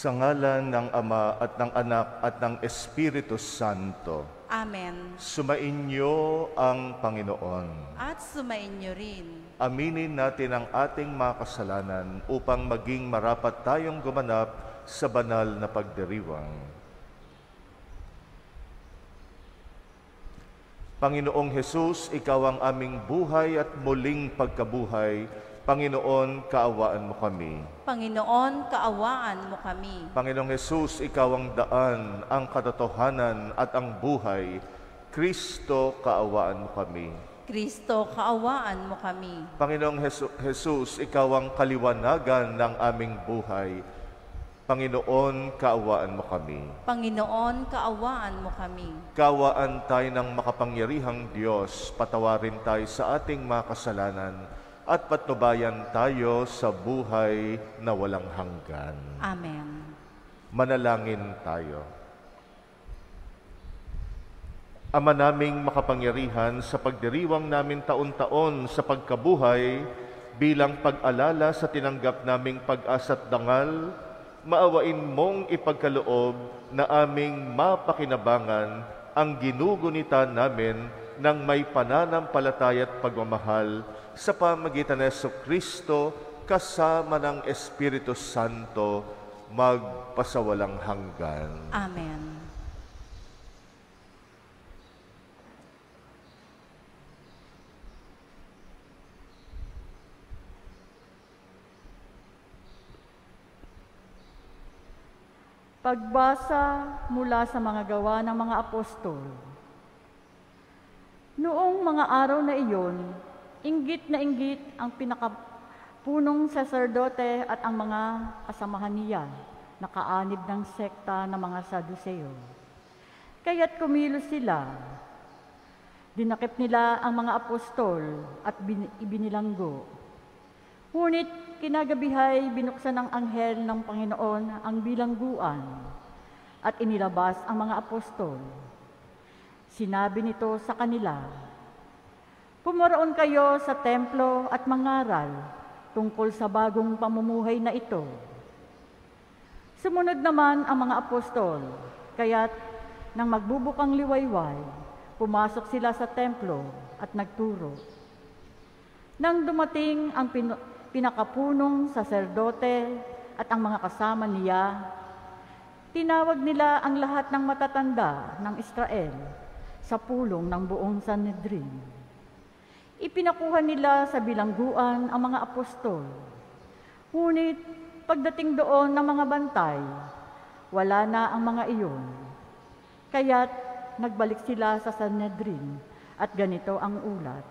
Sa ngalan ng Ama at ng Anak at ng Espiritu Santo. Amen. Sumainyo ang Panginoon. At sumainyo rin. Aminin natin ang ating mga kasalanan upang maging marapat tayong gumanap sa banal na pagdiriwang. Panginoong Hesus, Ikaw ang aming buhay at muling pagkabuhay. Panginoon, kaawaan mo kami. Panginoon, kaawaan mo kami. Panginoong Hesus, Ikaw ang daan, ang katotohanan at ang buhay. Kristo, kaawaan mo kami. Kristo, kaawaan mo kami. Panginoong Hesus, Ikaw ang kaliwanagan ng aming buhay. Panginoon, kaawaan mo kami. Panginoon, kaawaan mo kami. Kaawaan tayo ng makapangyarihang Diyos, patawarin tayo sa ating mga kasalanan, at patnubayan tayo sa buhay na walang hanggan. Amen. Manalangin tayo. Ama naming makapangyarihan, sa pagdiriwang namin taon-taon sa pagkabuhay, bilang pag-alala sa tinanggap naming pag-asa't dangal, maawain mong ipagkaloob na aming mapakinabangan ang ginugunita namin ng may pananampalataya at pagmamahal sa pamagitan ng Jesucristo kasama ng Espiritu Santo magpasawalang hanggan. Amen. Pagbasa mula sa mga gawa ng mga apostol. Noong mga araw na iyon, inggit na inggit ang pinakapunong saserdote at ang mga kasamahan niya, nakaanib ng sekta ng mga Saduseo. Kaya't kumilos sila. Dinakip nila ang mga apostol at ibinilanggo. Ngunit kinagabihay binuksan ng anghel ng Panginoon ang bilangguan at inilabas ang mga apostol. Sinabi nito sa kanila, "Pumoroon kayo sa templo at mangaral tungkol sa bagong pamumuhay na ito." Sumunod naman ang mga apostol, kaya't nang magbubukang liwayway, pumasok sila sa templo at nagturo. Nang dumating ang pinakapunong saserdote at ang mga kasama niya, tinawag nila ang lahat ng matatanda ng Israel sa pulong ng buong Sanhedrin. Ipinakuha nila sa bilangguan ang mga apostol. Ngunit pagdating doon ng mga bantay, wala na ang mga iyon. Kaya't nagbalik sila sa Sanhedrin at ganito ang ulat.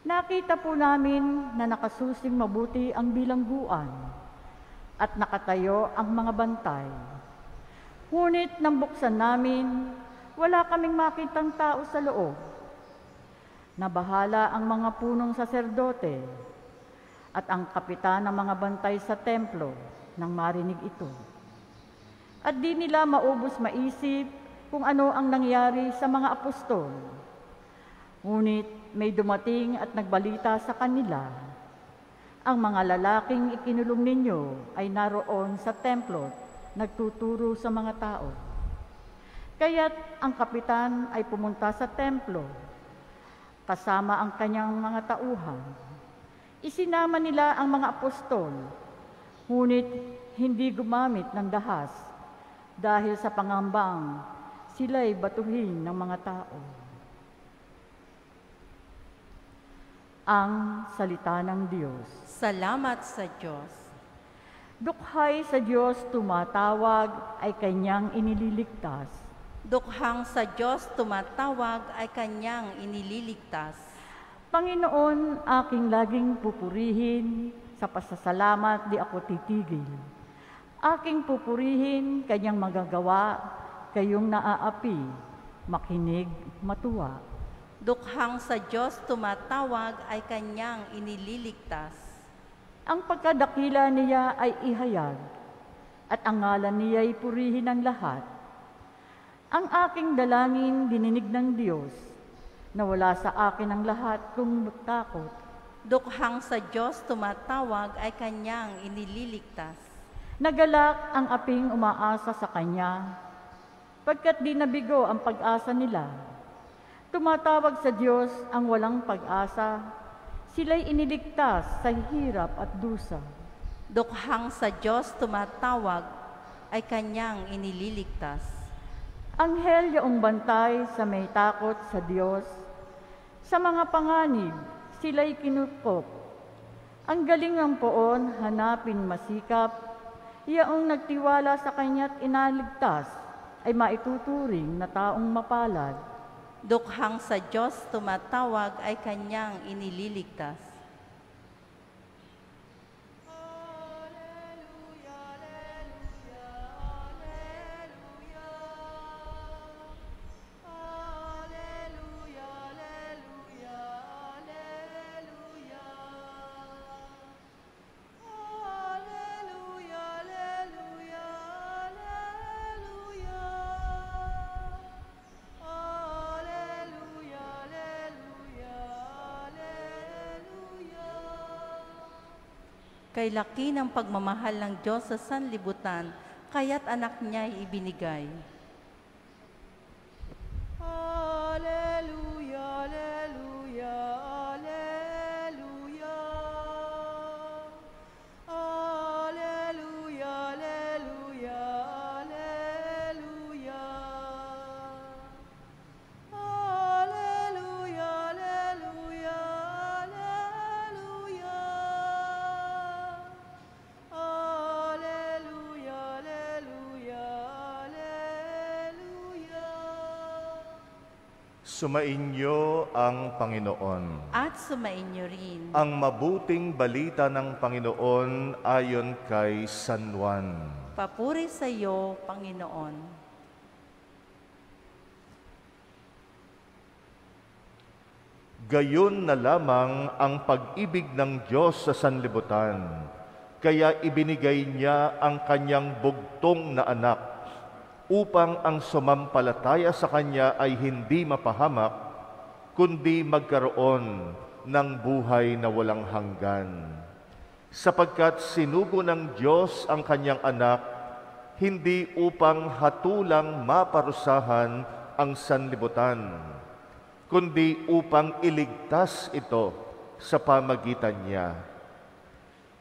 Nakita po namin na nakasusing mabuti ang bilangguan at nakatayo ang mga bantay. Ngunit nang buksan namin, wala kaming makitang tao sa loob. Nabahala ang mga punong saserdote at ang kapitan ng mga bantay sa templo nang marinig ito. At di nila maubos maisip kung ano ang nangyari sa mga apostol. Ngunit may dumating at nagbalita sa kanila, "Ang mga lalaking ikinulong ninyo ay naroon sa templo, nagtuturo sa mga tao." Kaya't ang kapitan ay pumunta sa templo, kasama ang kanyang mga tauhan. Isinama nila ang mga apostol, ngunit hindi gumamit ng dahas dahil sa pangambang sila'y batuhin ng mga tao. Ang salita ng Diyos. Salamat sa Diyos. Dukhay sa Diyos tumatawag ay kanyang inililigtas. Dukhang sa Diyos tumatawag ay kanyang inililigtas. Panginoon, aking laging pupurihin, sa pasasalamat di ako titigil. Aking pupurihin, kanyang magagawa, kayong naaapi, makinig, matuwa. Dukhang sa Diyos tumatawag ay kanyang inililigtas. Ang pagkadakila niya ay ihayag, at ang ngalan niya'y purihin ng lahat. Ang aking dalangin dininig ng Diyos, na wala sa akin ang lahat kung takot. Dukhang sa Diyos tumatawag ay kanyang inililigtas. Nagalak ang aping umaasa sa kanya, pagkat di nabigo ang pag-asa nila. Tumatawag sa Diyos ang walang pag-asa, sila'y iniligtas sa hirap at dusa. Dukhang sa Diyos tumatawag ay kanyang inililigtas. Anghel yaong bantay sa may takot sa Diyos, sa mga panganib sila'y kinupkop. Ang galing ng poon hanapin masikap, yaong nagtiwala sa kanya't inaligtas ay maituturing na taong mapalad. Dukhang sa Diyos tumatawag ay kanyang inililigtas. Kay laki ng pagmamahal ng Diyos sa sanlibutan, kaya't anak niya'y ibinigay. Alleluia, alleluia, alleluia. Alleluia, alleluia, alleluia. Alleluia, alleluia, alleluia. Alleluia, alleluia, alleluia. Sumainyo ang Panginoon. At sumainyo rin. Ang mabuting balita ng Panginoon ayon kay San Juan. Papuri sa iyo, Panginoon. Gayon na lamang ang pag-ibig ng Diyos sa sanlibutan, kaya ibinigay niya ang kanyang bugtong na anak, upang ang sumampalataya sa kanya ay hindi mapahamak, kundi magkaroon ng buhay na walang hanggan. Sapagkat sinugo ng Diyos ang kanyang anak, hindi upang hatulang maparusahan ang sanlibutan, kundi upang iligtas ito sa pamagitan niya.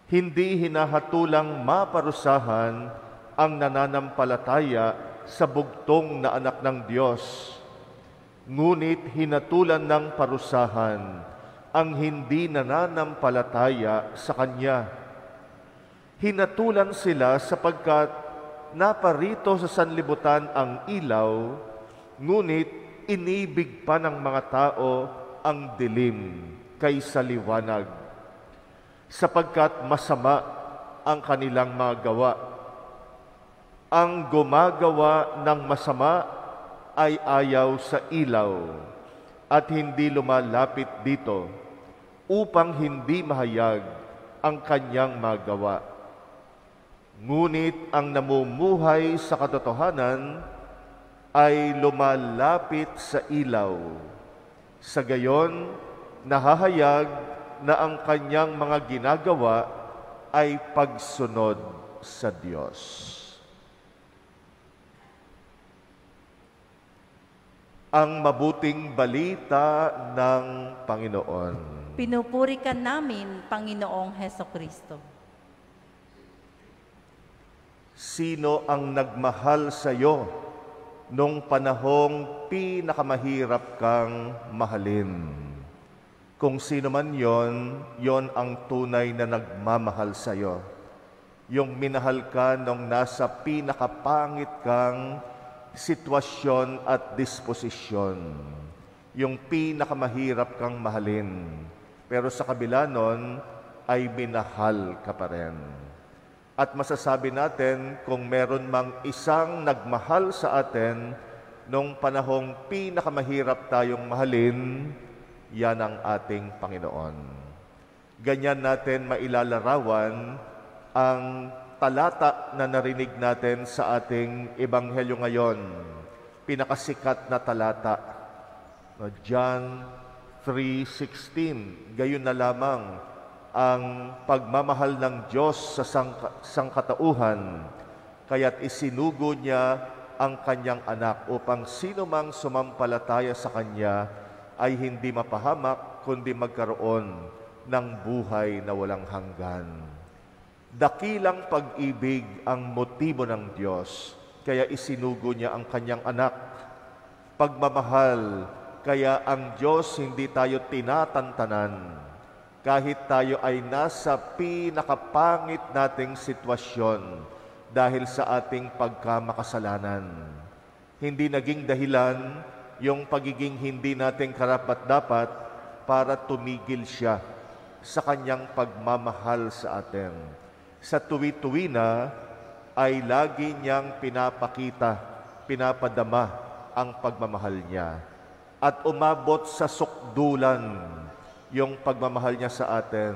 Hindi hinahatulang maparusahan ang nananampalataya sa bugtong na anak ng Diyos, ngunit hinatulan ng parusahan ang hindi nananampalataya sa Kanya. Hinatulan sila sapagkat naparito sa sanlibutan ang ilaw, ngunit inibig pa ng mga tao ang dilim kaysa liwanag, sapagkat masama ang kanilang mga gawa. Ang gumagawa ng masama ay ayaw sa ilaw at hindi lumalapit dito upang hindi mahayag ang kanyang magawa. Ngunit ang namumuhay sa katotohanan ay lumalapit sa ilaw. Sa gayon, nahahayag na ang kanyang mga ginagawa ay pagsunod sa Diyos. Ang mabuting balita ng Panginoon. Pinupuri ka namin, Panginoong Hesukristo. Sino ang nagmahal sa iyo nung panahong pinakamahirap kang mahalin? Kung sino man yon ang tunay na nagmamahal sa iyo. Yung minahal ka nung nasa pinakapangit kang sitwasyon at disposisyon, yung pinakamahirap kang mahalin, pero sa kabila nun ay minahal ka pa rin. At masasabi natin, kung meron mang isang nagmahal sa atin nung panahong pinakamahirap tayong mahalin, yan ang ating Panginoon. Ganyan natin mailalarawan ang talata na narinig natin sa ating ebanghelyo ngayon, pinakasikat na talata, John 3:16. Gayon na lamang ang pagmamahal ng Diyos sa sangkatauhan, kaya't isinugo niya ang kanyang anak upang sino mang sumampalataya sa kanya ay hindi mapahamak kundi magkaroon ng buhay na walang hanggan. Dakilang pag-ibig ang motibo ng Diyos, kaya isinugo niya ang kanyang anak. Pagmamahal, kaya ang Diyos hindi tayo tinatantanan. Kahit tayo ay nasa pinakapangit nating sitwasyon dahil sa ating pagkamakasalanan. Hindi naging dahilan yung pagiging hindi natin karapat-dapat para tumigil siya sa kanyang pagmamahal sa atin. Sa tuwi-tuwi na ay lagi niyang pinapakita, pinapadama ang pagmamahal niya. At umabot sa sukdulan yung pagmamahal niya sa atin.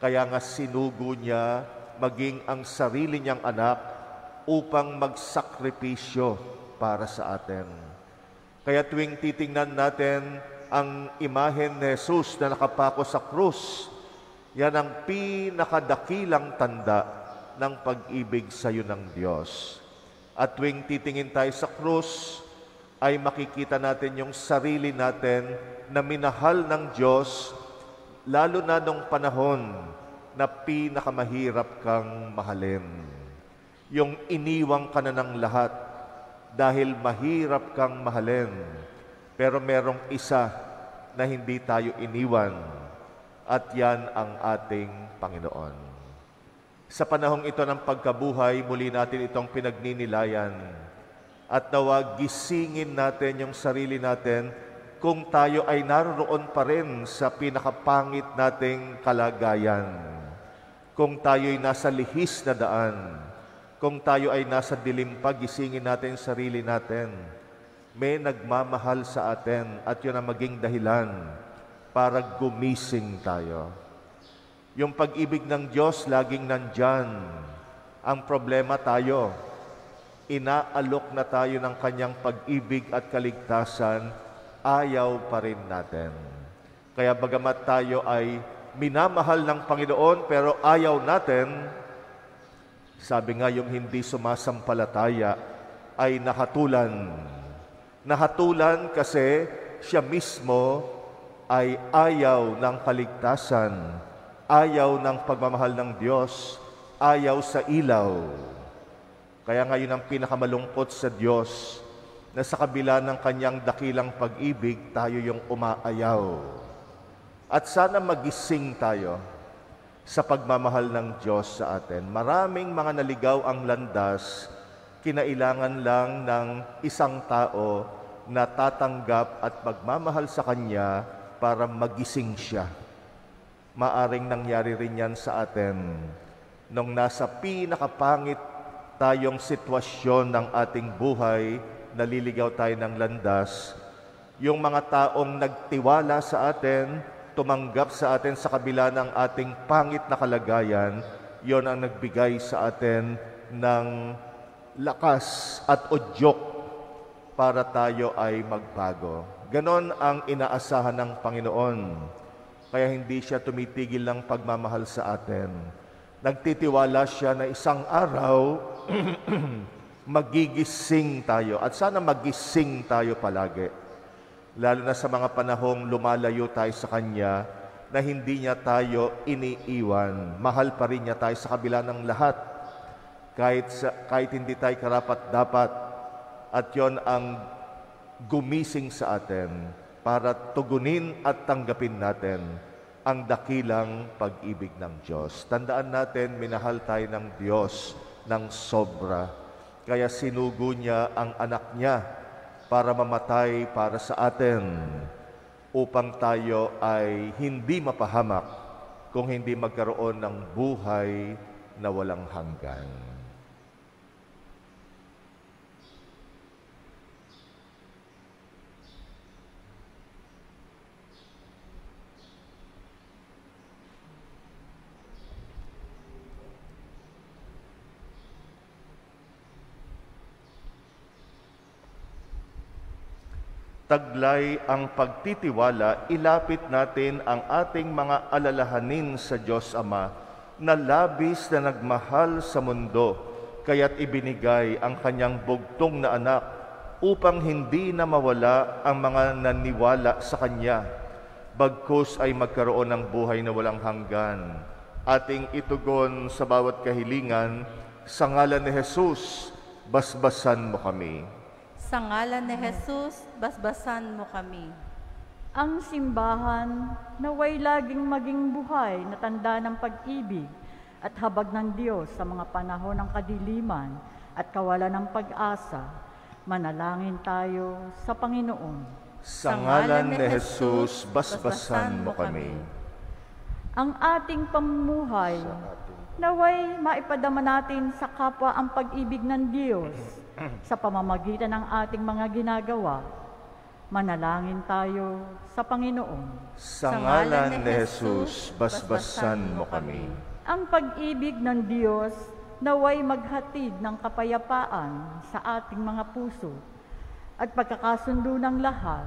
Kaya nga sinugo niya maging ang sarili niyang anak upang magsakripisyo para sa atin. Kaya tuwing titingnan natin ang imahen ni Jesus na nakapako sa krus, yan ang pinakadakilang tanda ng pag-ibig sa iyo ng Diyos. At tuwing titingin tayo sa krus, ay makikita natin yung sarili natin na minahal ng Diyos, lalo na nung panahon na pinakamahirap kang mahalin. Yung iniwang ka na ng lahat dahil mahirap kang mahalin. Pero merong isa na hindi tayo iniwan, at yan ang ating Panginoon. Sa panahong ito ng pagkabuhay, muli natin itong pinagninilayan. At nawa gisingin natin yung sarili natin kung tayo ay naroon pa rin sa pinakapangit nating kalagayan. Kung tayo ay nasa lihis na daan, kung tayo ay nasa dilim pa, gisingin natin yung sarili natin. May nagmamahal sa atin at yun ang maging dahilan para gumising tayo. Yung pag-ibig ng Diyos laging nandyan. Ang problema tayo, inaalok na tayo ng kanyang pag-ibig at kaligtasan, ayaw pa rin natin. Kaya bagamat tayo ay minamahal ng Panginoon pero ayaw natin, sabi nga yung hindi sumasampalataya ay nahatulan. Nahatulan kasi siya mismo ay ayaw ng kaligtasan, ayaw ng pagmamahal ng Diyos, ayaw sa ilaw. Kaya ngayon ang pinakamalungkot sa Diyos na sa kabila ng kanyang dakilang pag-ibig, tayo yung umaayaw. At sana magising tayo sa pagmamahal ng Diyos sa atin. Maraming mga naligaw ang landas, kinailangan lang ng isang tao na tatanggap at magmamahal sa Kanya para magising siya. Maaring nangyari rin yan sa atin nung nasa pinakapangit tayong sitwasyon ng ating buhay, naliligaw tayo ng landas. Yung mga taong nagtiwala sa atin, tumanggap sa atin sa kabila ng ating pangit na kalagayan, yon ang nagbigay sa atin ng lakas at udyok para tayo ay magbago. Ganon ang inaasahan ng Panginoon. Kaya hindi siya tumitigil ng pagmamahal sa atin. Nagtitiwala siya na isang araw, magigising tayo. At sana magising tayo palagi. Lalo na sa mga panahong lumalayo tayo sa Kanya, na hindi niya tayo iniiwan. Mahal pa rin niya tayo sa kabila ng lahat. Kahit hindi tayo karapat-dapat. At yon ang gumising sa atin para tugunin at tanggapin natin ang dakilang pag-ibig ng Diyos. Tandaan natin, minahal tayo ng Diyos ng sobra. Kaya sinugo niya ang anak niya para mamatay para sa atin upang tayo ay hindi mapahamak kung hindi magkaroon ng buhay na walang hanggan. taglay ang pagtitiwala, ilapit natin ang ating mga alalahanin sa Diyos Ama na labis na nagmahal sa mundo, kaya't ibinigay ang kanyang bugtong na anak upang hindi na mawala ang mga naniwala sa Kanya, bagkus ay magkaroon ng buhay na walang hanggan. Ating itugon sa bawat kahilingan, sa ngalan ni Jesus, basbasan mo kami. Sa ngalan ni Jesus, basbasan mo kami. Ang simbahan naway laging maging buhay na tanda ng pag-ibig at habag ng Diyos sa mga panahon ng kadiliman at kawalan ng pag-asa. Manalangin tayo sa Panginoon. Sa ngalan ni Jesus, basbasan mo kami. Ang ating pamumuhay naway maipadama natin sa kapwa ang pag-ibig ng Diyos sa pamamagitan ng ating mga ginagawa. Manalangin tayo sa Panginoon. Sa ngalan ni Jesus, basbasan mo kami. Ang pag-ibig ng Diyos naway maghatid ng kapayapaan sa ating mga puso at pagkakasundo ng lahat.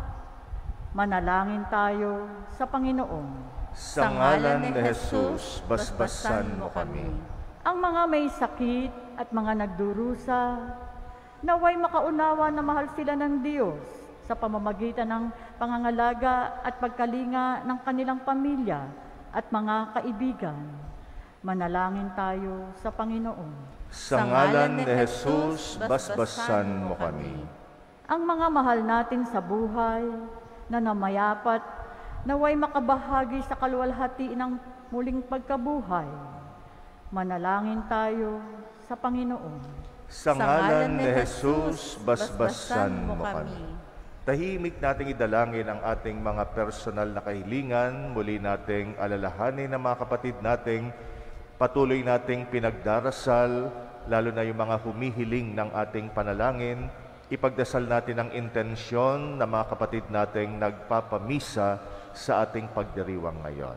Manalangin tayo sa Panginoon. Sa ngalan ni Jesus, basbasan mo kami. Ang mga may sakit at mga nagdurusa, naway makaunawa na mahal sila ng Diyos sa pamamagitan ng pangangalaga at pagkalinga ng kanilang pamilya at mga kaibigan. Manalangin tayo sa Panginoon. Sa ngalan ni Jesus, basbasan mo kami. Ang mga mahal natin sa buhay na namayapat, naway makabahagi sa kaluwalhati ng muling pagkabuhay. Manalangin tayo sa Panginoon. Sa ngalan ni Jesus, basbasan mo kami. Tahimik nating idalangin ang ating mga personal na kahilingan, muli nating alalahanin ang mga kapatid nating patuloy nating pinagdarasal, lalo na yung mga humihiling ng ating panalangin. Ipagdasal natin ang intensyon ng mga kapatid nating nagpapamisa sa ating pagdiriwang ngayon.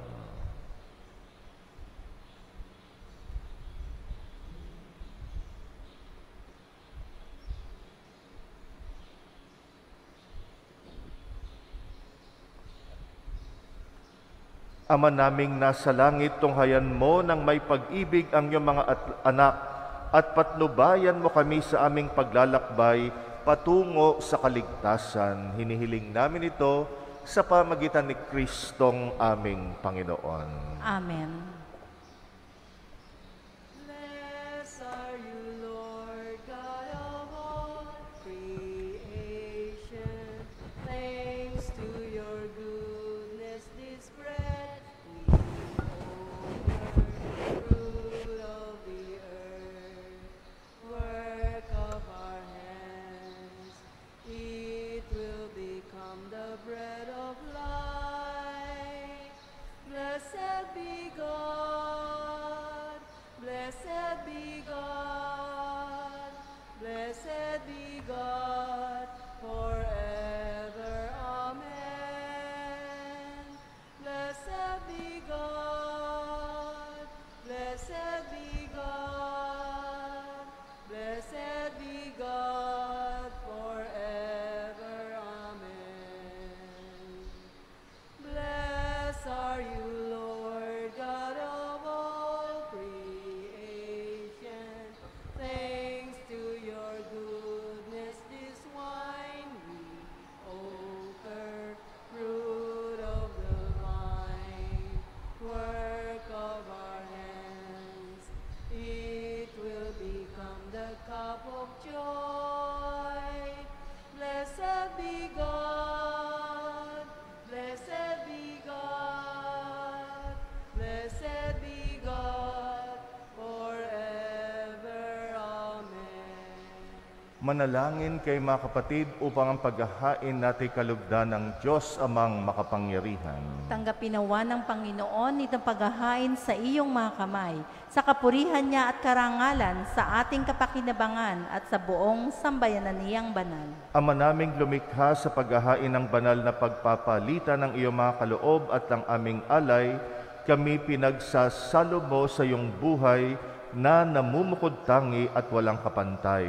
Ama naming nasa langit, tunghayan mo ng may pag-ibig ang iyong mga anak at patnubayan mo kami sa aming paglalakbay patungo sa kaligtasan. Hinihiling namin ito sa pamagitan ni Kristong aming Panginoon. Amen. Blessed are you, Lord God of all creation. Thanks to your goodness, this bread we offer, fruit of the earth, work of our hands. It will become the bread of life. Blessed be God, blessed be God, blessed be God forever. Amen. Blessed be God, blessed be God, blessed be God forever. Amen. Blessed are you, Lord God of all creation. Thanks to your goodness, this wine we offer, fruit of the vine, work of our hands. It will become the cup of joy. Blessed be God, blessed be God, blessed be God forever. Amen. Manalangin kay mga kapatid upang ang paghahain natin kalugdan ng Diyos amang makapangyarihan. Tanggapin nawa ng Panginoon itong paghahain sa iyong mga kamay, sa kapurihan niya at karangalan, sa ating kapakinabangan at sa buong sambayanan niyang banal. Ama naming lumikha sa paghahain ng banal na pagpapalitan ng iyong mga kaloob at ng aming alay, kami pinagsasalo mo sa iyong buhay na namumukod tangi at walang kapantay.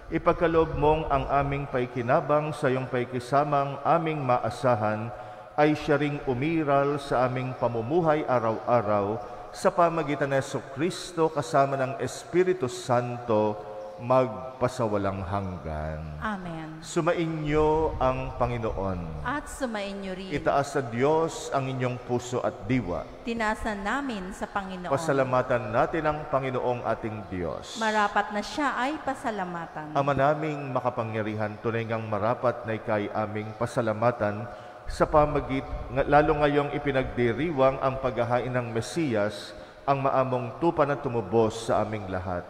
ipagkaloob mong ang aming paikinabang sa iyong paikisamang aming maasahan ay siya ring umiral sa aming pamumuhay araw-araw sa pamagitan ng Jesucristo kasama ng Espiritu Santo magpasawalang hanggan. Amen. Sumainyo ang Panginoon. At sumainyo rin. Itaas sa Diyos ang inyong puso at diwa. Tinasan namin sa Panginoon. Pasalamatan natin ang Panginoong ating Diyos. Marapat na siya ay pasalamatan. Ama naming makapangyarihan, tunay ngang marapat na ikay aming pasalamatan sa lalo ngayong ipinagdiriwang ang paghahain ng Mesiyas, ang maamong tupa na tumubos sa aming lahat.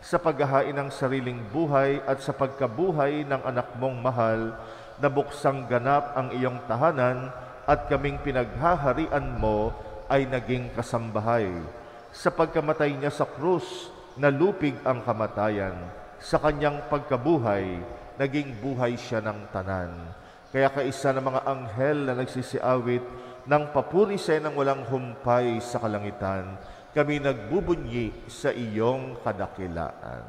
Sa paghahain ng sariling buhay at sa pagkabuhay ng anak mong mahal, na buksang ganap ang iyong tahanan at kaming pinaghaharian mo ay naging kasambahay. Sa pagkamatay niya sa krus, nalupig ang kamatayan. Sa kanyang pagkabuhay, naging buhay siya ng tanan. Kaya kaisa ng mga anghel na nagsisiawit ng papuri sa ng walang humpay sa kalangitan, kami nagbubunyi sa iyong kadakilaan.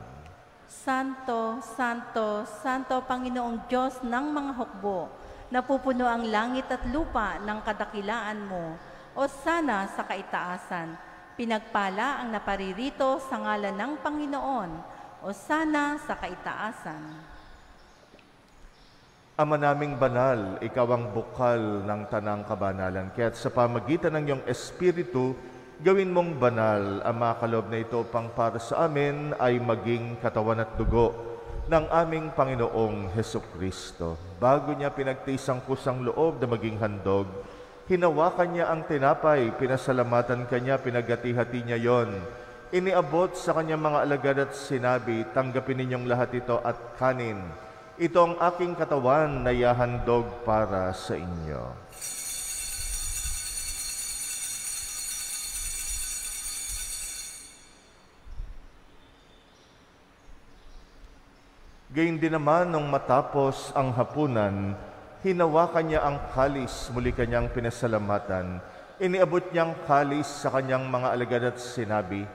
Santo, Santo, Santo Panginoong Diyos ng mga hukbo, napupuno ang langit at lupa ng kadakilaan mo. O sana sa kaitaasan, pinagpala ang naparirito sa ngalan ng Panginoon. O sana sa kaitaasan. Ama naming banal, ikaw ang bukal ng tanang kabanalan. Kaya't sa pamagitan ng iyong Espiritu, gawin mong banal ang mga kaloob na ito pang para sa amin ay maging katawan at dugo ng aming Panginoong Hesukristo. Bago niya pinagtiis ang kusang loob na maging handog, hinawakan niya ang tinapay, pinasalamatan kanya, pinagati-hati niya yon. Iniabot sa kanyang mga alagad at sinabi, tanggapin ninyong lahat ito at kanin. Ito ang aking katawan na ihahandog para sa inyo. Gayun din naman nung matapos ang hapunan, hinawakan niya ang kalis, muli kanyang pinasalamatan. Iniabot niyang kalis sa kanyang mga alagad at sinabi,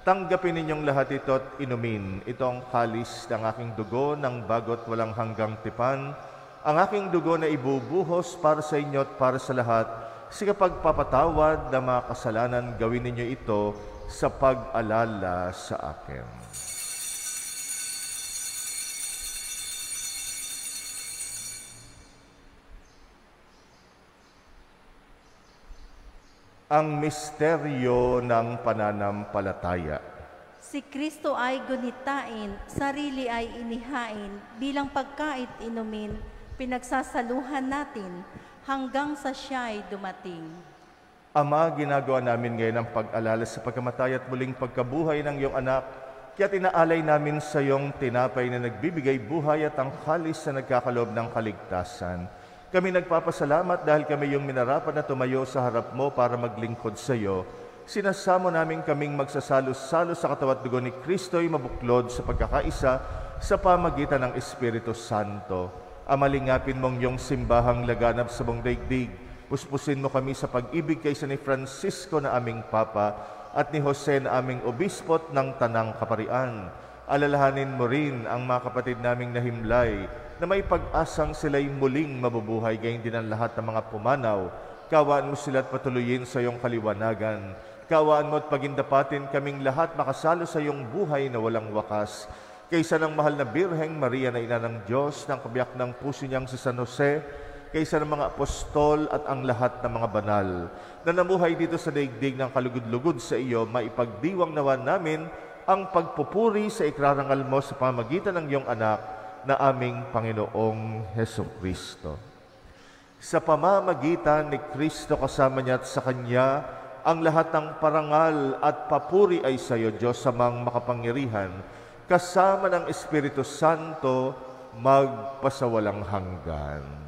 tanggapin ninyong lahat ito at inumin. Ito ang kalis ng aking dugo ng bagot walang hanggang tipan. Ang aking dugo na ibubuhos para sa inyo at para sa lahat. Sa kapagpapatawad ng mga kasalanan, gawin ninyo ito sa pag-alala sa akin. Ang misteryo ng pananampalataya. Si Kristo ay gunitain, sarili ay inihain, bilang pagkait inumin, pinagsasaluhan natin, hanggang sa siya ay dumating. Ama, ginagawa namin ngayon ang pag-alala sa pagkamatay at muling pagkabuhay ng iyong anak, kaya tinaalay namin sa iyong tinapay na nagbibigay buhay at ang kalis na nagkakaloob ng kaligtasan. Kami nagpapasalamat dahil kami yung minarapat na tumayo sa harap mo para maglingkod sa iyo. Sinasamo namin kaming magsasalo-salo sa katawan at dugo ni Kristo ay mabuklod sa pagkakaisa sa pamagitan ng Espiritu Santo. Amalingapin mong yung simbahang laganap sa buong daigdig. Puspusin mo kami sa pag-ibig kaysa ni Francisco na aming Papa at ni Jose na aming Obispot ng Tanang Kaparian. Alalahanin mo rin ang mga kapatid naming nahimlay na may pag-asang sila'y muling mabubuhay, gayon din ang lahat ng mga pumanaw. Kawaan mo sila at patuloyin sa iyong kaliwanagan. Kawaan mo at pagindapatin kaming lahat makasalo sa iyong buhay na walang wakas. Kaysa ng mahal na Birheng Maria na ina ng Diyos, ng kabiyak ng puso niyang si San Jose, kaysa ng mga apostol at ang lahat ng mga banal na namuhay dito sa daigdig ng kalugod-lugod sa iyo, maipagdiwang nawa namin ang pagpupuri sa ikrarangal mo sa pamagitan ng iyong anak na aming Panginoong Hesukristo. Sa pamamagitan ni Kristo kasama niya at sa Kanya, ang lahat ng parangal at papuri ay sa iyo, Diyos amang makapangyarihan, kasama ng Espiritu Santo, magpasawalang hanggan.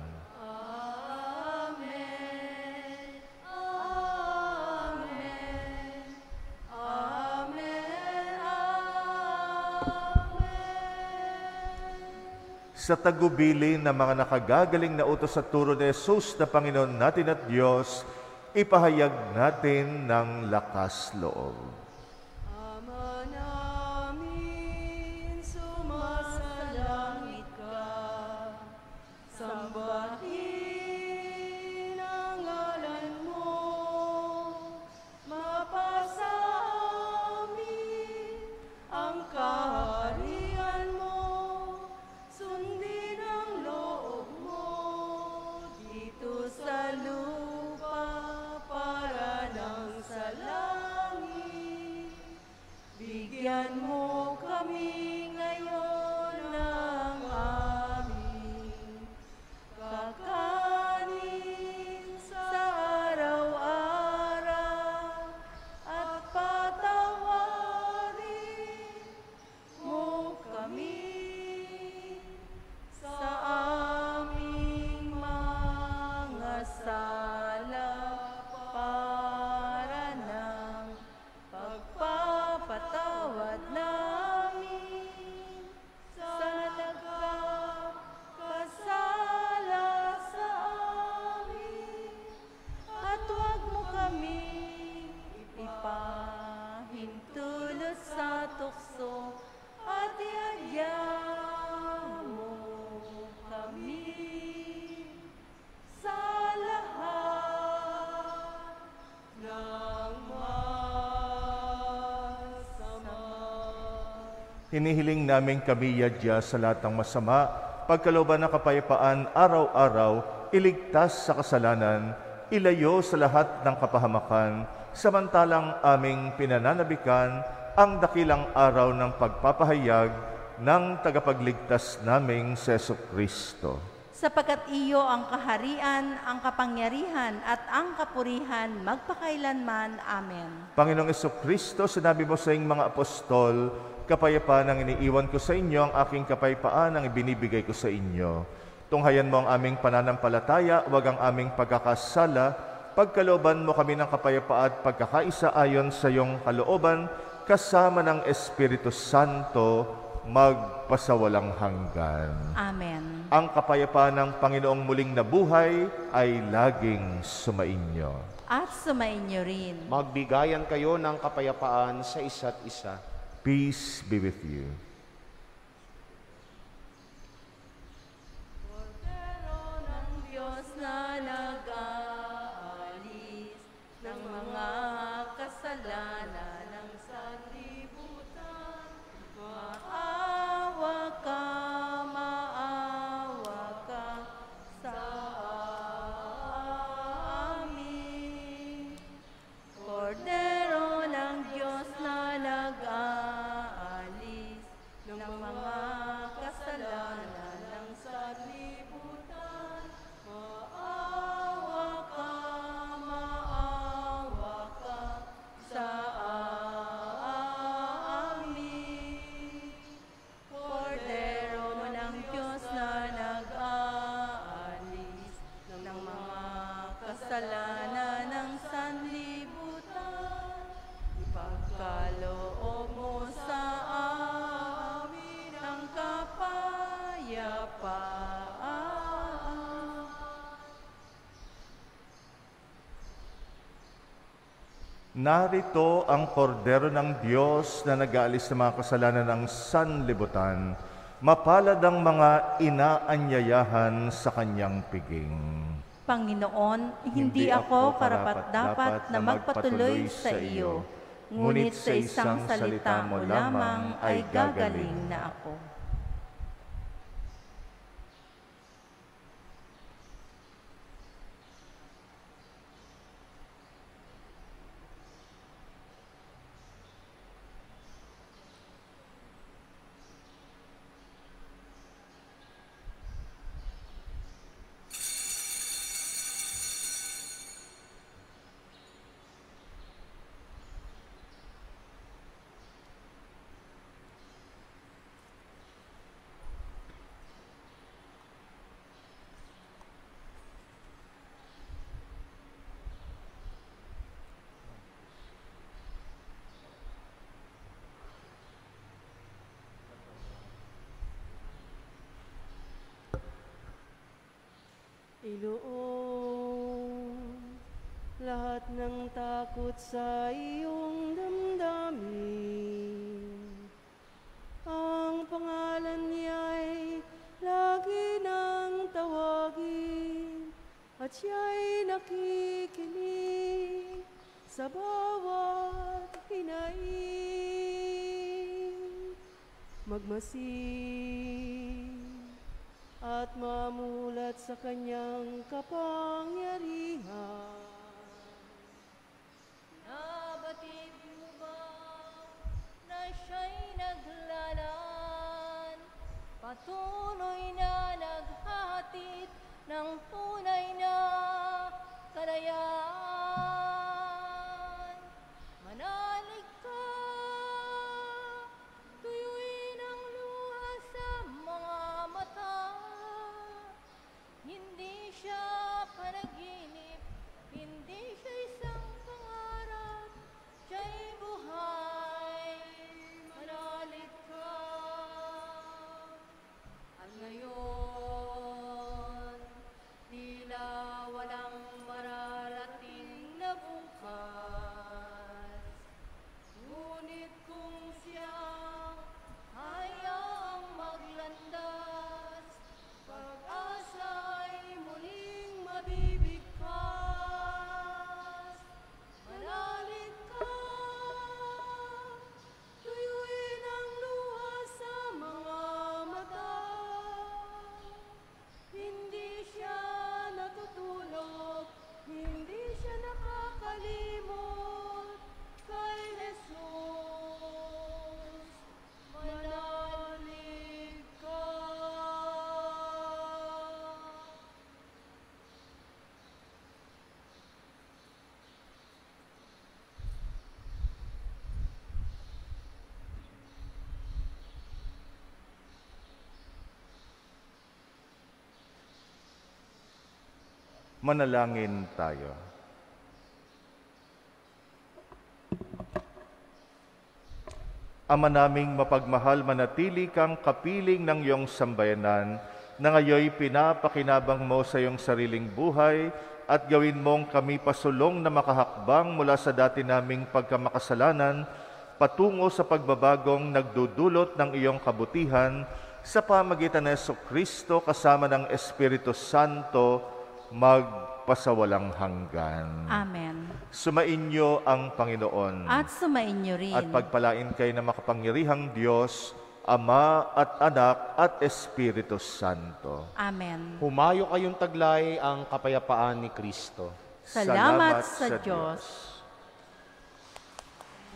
Sa tagubilin ng mga nakagagaling na utos sa turo ni Jesus na Panginoon natin at Diyos, ipahayag natin ng lakas loob. Ama namin, sumasalangit Bigyan mo kami ngayon ng aming kakanin sa araw-araw at patawarin mo kami sa aming mga sala para ng pagpapatawad namin sa nagkakasala sa amin. At huwag mo kami ipahintulot sa tukso at iadya mo kami sa lahat ng masama. Hinihiling namin kami yadya sa lahat ng masama, pagkalooban ng kapayapaan araw-araw, iligtas sa kasalanan, ilayo sa lahat ng kapahamakan, samantalang aming pinananabikan ang dakilang araw ng pagpapahayag ng tagapagligtas naming si Jesucristo. Sapagkat iyo ang kaharian, ang kapangyarihan at ang kapurihan magpakailanman. Amen. Panginoong Jesucristo, sinabi mo sa iyong mga apostol, kapayapaan ang iniiwan ko sa inyo, ang aking kapayapaan ang ibinibigay ko sa inyo. Tunghayan mo ang aming pananampalataya, huwag ang aming pagkakasala, pagkalooban mo kami ng kapayapaan at pagkakaisa ayon sa iyong kalooban, kasama ng Espiritu Santo, magpasawalang hanggan. Amen. Ang kapayapaan ng Panginoong muling nabuhay ay laging sumainyo. At sumainyo rin. Magbigayan kayo ng kapayapaan sa isa't isa. Peace be with you. Kordero ng Diyos na nag-aalis ng mga kasalanan ng sanlibutan, maawa ka sa amin. Kordero ng Diyos na nag-aalis ng mga kasalanan ng sanlibutan, maawa ka sa amin. Kordero ng Diyos na nag-aalis ng mga kasalanan ng sanlibutan, ipagkaloob mo sa amin ang kapayapaan. Narito ang kordero ng Diyos na nag-aalis ng mga kasalanan ng sanlibutan. Mapalad ang mga inaanyayahan sa kanyang piging. Panginoon, hindi ako karapat-dapat na magpatuloy sa iyo, ngunit sa isang salita mo lamang ay gagaling na ako. Iluong lahat ng takot sa iyong damdamin. Ang pangalan niya'y lagi nang tawagin, at siya'y nakikinig sa bawat hinaing. Magmasid at mamulat sa kanyang kapangyarihan. Nabatid mo ba na Manalangin tayo. Ama naming mapagmahal, manatili kang kapiling ng iyong sambayanan na ngayoy pinapakinabang mo sa iyong sariling buhay at gawin mong kami pasulong na makahakbang mula sa dati naming pagkamakasalanan patungo sa pagbabagong nagdudulot ng iyong kabutihan sa pamagitan ng Jesucristo kasama ng Espiritu Santo magpasawalang hanggan. Amen. Sumainyo ang Panginoon. At sumainyo rin. At pagpalain kayo ng makapangyarihang Diyos, Ama at Anak at Espiritu Santo. Amen. Humayo kayong taglay ang kapayapaan ni Kristo. Salamat sa Diyos.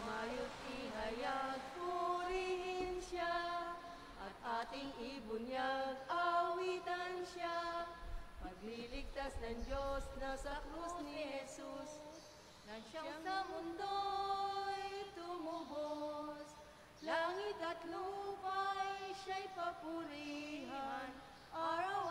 Mayro't ihayag, purihin siya, at ating ibunyag, awitan siya. Pagliligtas ng Diyos na sa krus ni Jesus, na siyang sa mundo'y tumubos. Langit at lupa'y siya'y papurihan, araw